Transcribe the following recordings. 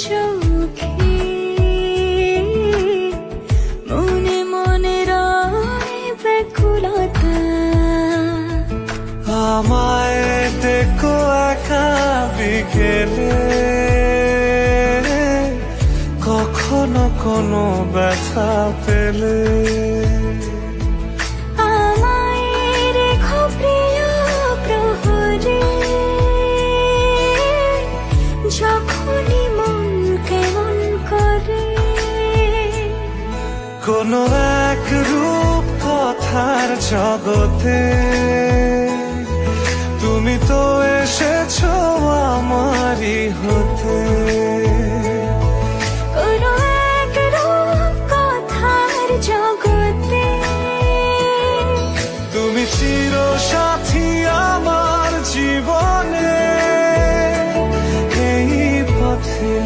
চোখে মনে মনে রয় ব্যাকুলতা। আমায় দেখো একা বিকেলে, কখনো কোনো ব্যথা পেলে আমায় রেখো প্রিয় প্রহরে, যখনই মন কেমন করে। কোনো এক রূপ কথার জগতে তুমি তো এসেছো আমারই হতে। কোনো এক রূপ কথার জগতে তুমি চির সাথী আমার জীবনে, এই পথে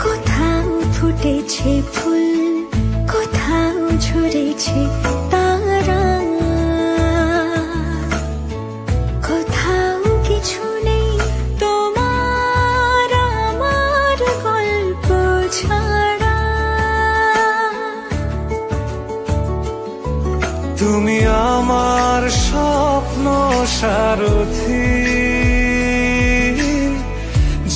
কোথাও ফুটেছে ফুল, কোথাও ঝরেছে তারা, কোথাও কিছু নেই তোমার আমার গল্প ছাড়া। তুমি আমার স্বপ্ন সারথি,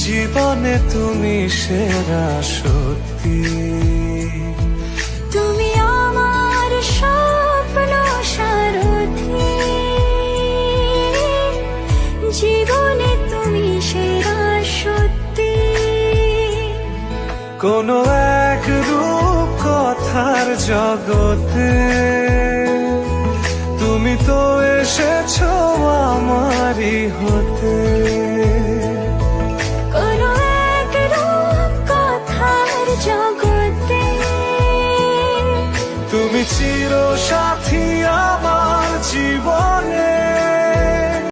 জীবনে তুমি সেরা সত্যি। তুমি আমার স্বপ্ন সারথি, জীবনে তুমি সেরা সত্যি। কোনো এক রূপ কথার জগতে তুমি তো এসেছো আমারই হতে।